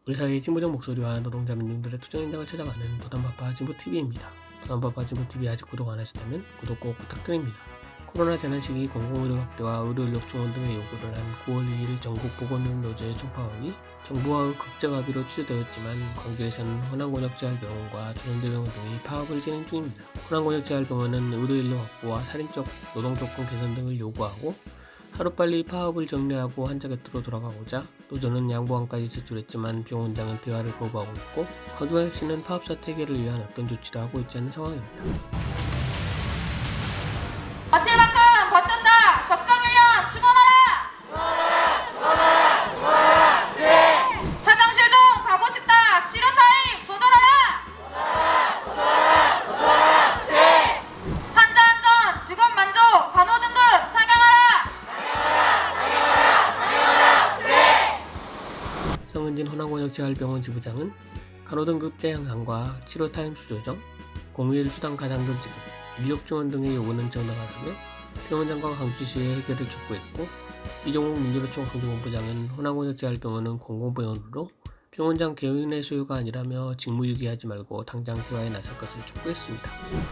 우리 사회의 진보적 목소리와 노동자 민중들의 투쟁인당을 찾아가는 부담바빠 진보TV입니다. 부담바빠 진보TV 아직 구독 안 하셨다면 구독 꼭 부탁드립니다. 코로나 재난 시기 공공의료 확대와 의료인력 충원 등의 요구를 한 9월 2일 전국보건의료노조의 총파업이 정부와의 극적 합의로 취소되었지만 광주에서는 호남권역재활병원과 조선대병원 등이 파업을 진행 중입니다. 호남권역재활병원은 의료인력 확보와 살인적 노동조건 개선 등을 요구하고 하루빨리 파업을 정리하고 환자 곁으로 돌아가고자 노조는 양보안까지 제출했지만 병원장은 대화를 거부하고 있고 광주광역시는 파업 사태 해결을 위한 어떤 조치도 하고 있지 않은 상황입니다. 버틸 만큼 버텼다. 적정인력 충원하라. 화장실 좀 가고 싶다. 치료 타임 조절하라. 환자 안전, 직원 만족, 간호 등급 상향하라. 성은진 호남권역재활병원 지부장은 간호 등급제 향상과 치료 타임 수조정, 공휴일 수당 가상금 지급, 인력 지원 등의 요구는 정당하다며 병원장과 광주시의 해결을 촉구했고, 이종욱 민주노총 광주본부장은 호남권역재활병원은 공공병원으로 병원장 개인의 소유가 아니라며 직무유기하지 말고 당장 대화에 나설 것을 촉구했습니다.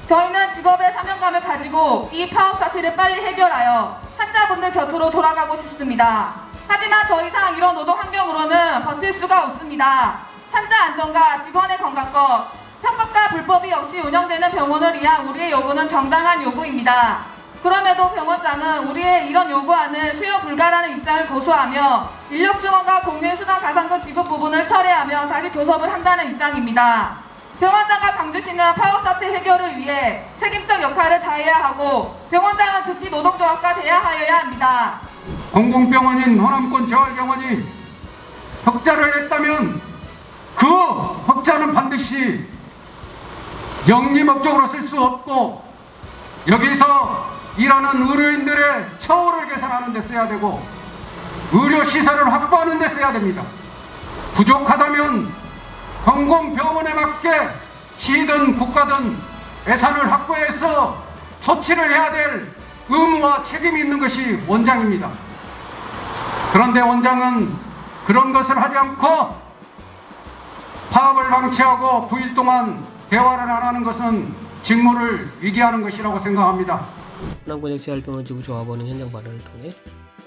저희는 직업의 사명감을 가지고 이 파업 사태를 빨리 해결하여 환자분들 곁으로 돌아가고 싶습니다. 하지만 더 이상 이런 노동 환경으로는 버틸 수가 없습니다. 환자 안전과 직원의 건강과 편법과 불법이 없이 운영되는 병원을 위한 우리의 요구는 정당한 요구입니다. 그럼에도 병원장은 우리의 이런 요구안은 수요 불가라는 입장을 고수하며 인력 증원과 공휴일 수당 가상금 지급 부분을 철회하며 다시 교섭을 한다는 입장입니다. 병원장과 광주시는 파업 사태 해결을 위해 책임적 역할을 다해야 하고 병원장은 즉시 노동조합과 대화하여야 합니다. 공공병원인 호남권 재활병원이 흑자를 냈다면 그 흑자는 반드시 영리 목적으로 쓸 수 없고 여기서 일하는 의료인들의 처우를 개선하는 데 써야 되고 의료시설을 확보하는 데 써야 됩니다. 부족하다면 공공병원에 맞게 시든 국가든 예산을 확보해서 조치를 해야 될 의무와 책임이 있는 것이 원장입니다. 그런데 원장은 그런 것을 하지 않고 파업을 방치하고 9일 동안 대화를 안 하는 것은 직무를 위기하는 것이라고 생각합니다. 호남권역재활병원 지부 조합원은 현장 발언을 통해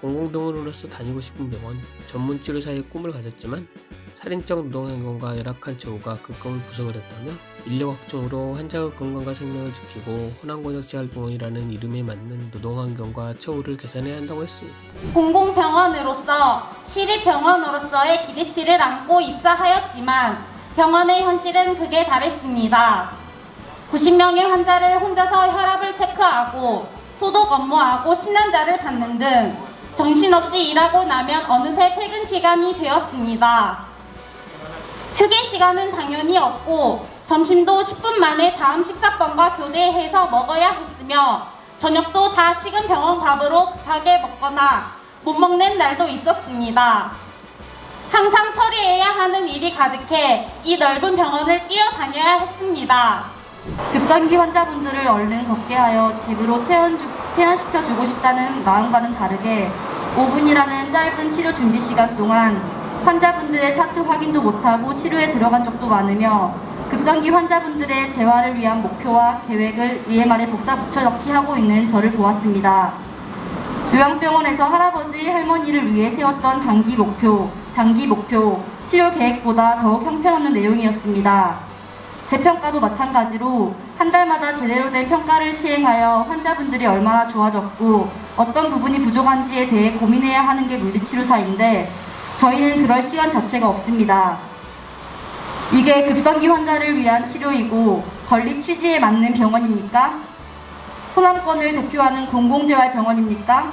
공공병원으로서 다니고 싶은 병원, 전문 치료사의 꿈을 가졌지만 살인적 노동행동과 열악한 처우가 그 꿈을 부석을 했다며 인력 확충으로 환자의 건강과 생명을 지키고 호남권역재활병원이라는 이름에 맞는 노동환경과 처우를 개선해야 한다고 했습니다. 공공병원으로서 시립병원으로서의 기대치를 안고 입사하였지만 병원의 현실은 극에 달했습니다. 90명의 환자를 혼자서 혈압을 체크하고 소독 업무하고 신환자를 받는 등 정신없이 일하고 나면 어느새 퇴근 시간이 되었습니다. 휴게 시간은 당연히 없고 점심도 10분 만에 다음 식사번과 교대해서 먹어야 했으며 저녁도 다 식은 병원 밥으로 급하게 먹거나 못 먹는 날도 있었습니다. 항상 처리해야 하는 일이 가득해 이 넓은 병원을 뛰어다녀야 했습니다. 급성기 환자분들을 얼른 걷게 하여 집으로 퇴원시켜주고 싶다는 마음과는 다르게 5분이라는 짧은 치료 준비 시간 동안 환자분들의 차트 확인도 못하고 치료에 들어간 적도 많으며 급성기 환자분들의 재활을 위한 목표와 계획을 위에 말에 복사 붙여넣기 하고 있는 저를 보았습니다. 요양병원에서 할아버지, 할머니를 위해 세웠던 단기 목표, 치료 계획보다 더욱 형편없는 내용이었습니다. 재평가도 마찬가지로 한 달마다 제대로 된 평가를 시행하여 환자분들이 얼마나 좋아졌고 어떤 부분이 부족한지에 대해 고민해야 하는 게 물리치료사인데 저희는 그럴 시간 자체가 없습니다. 이게 급성기 환자를 위한 치료이고 건립 취지에 맞는 병원입니까? 호남권을 대표하는 공공재활병원입니까?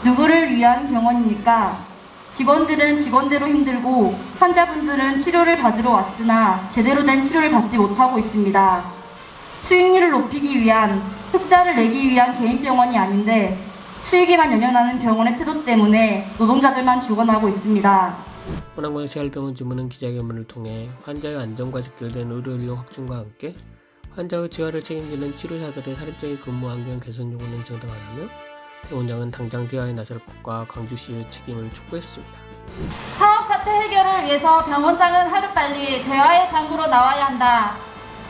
누구를 위한 병원입니까? 직원들은 직원대로 힘들고 환자분들은 치료를 받으러 왔으나 제대로 된 치료를 받지 못하고 있습니다. 수익률을 높이기 위한, 흑자를 내기 위한 개인병원이 아닌데 수익에만 연연하는 병원의 태도 때문에 노동자들만 죽어나고 있습니다. 호남권역재활병원 지부는 기자회견을 통해 환자의 안전과 직결된 의료인력 확충과 함께 환자의 재활을 책임지는 치료사들의 살인적인 근무 환경 개선 요구는 정당하다며 병원장은 당장 대화에 나설 것과 광주시의 책임을 촉구했습니다. 파업 사태 사태 해결을 위해서 병원장은 하루빨리 대화의 장으로 나와야 한다.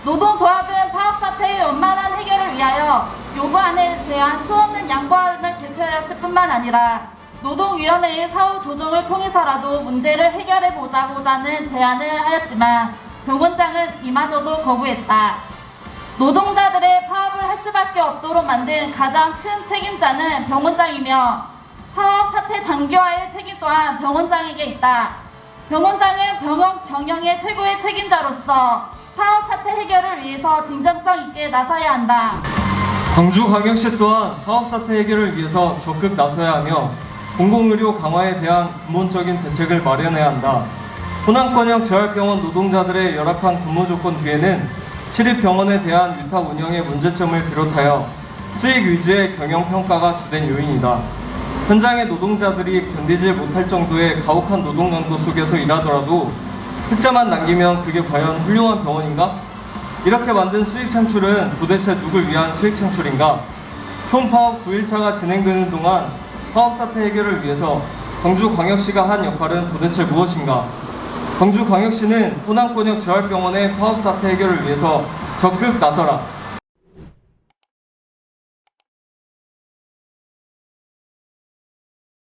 노동조합은 파업 사태의 원만한 해결을 위하여 요구안에 대한 수없는 양보안을 제출했을 뿐만 아니라 노동위원회의 사후 조정을 통해서라도 문제를 해결해 보자고자는 제안을 하였지만 병원장은 이마저도 거부했다. 노동자들의 파업을 할 수밖에 없도록 만든 가장 큰 책임자는 병원장이며 파업 사태 장기화의 책임 또한 병원장에게 있다. 병원장은 병영의 최고의 책임자로서 파업 사태 해결을 위해서 진정성 있게 나서야 한다. 광주광역시 또한 파업 사태 해결을 위해서 적극 나서야 하며 공공의료 강화에 대한 근본적인 대책을 마련해야 한다. 호남권역 재활병원 노동자들의 열악한 근무 조건 뒤에는 시립병원에 대한 위탁 운영의 문제점을 비롯하여 수익 위주의 경영평가가 주된 요인이다. 현장의 노동자들이 견디지 못할 정도의 가혹한 노동 강도 속에서 일하더라도 흑자만 남기면 그게 과연 훌륭한 병원인가? 이렇게 만든 수익 창출은 도대체 누굴 위한 수익 창출인가? 촌파업 9일차가 진행되는 동안 파업 사태 해결을 위해서 광주광역시가 한 역할은 도대체 무엇인가? 광주광역시는 호남권역 재활병원의 파업 사태 해결을 위해서 적극 나서라.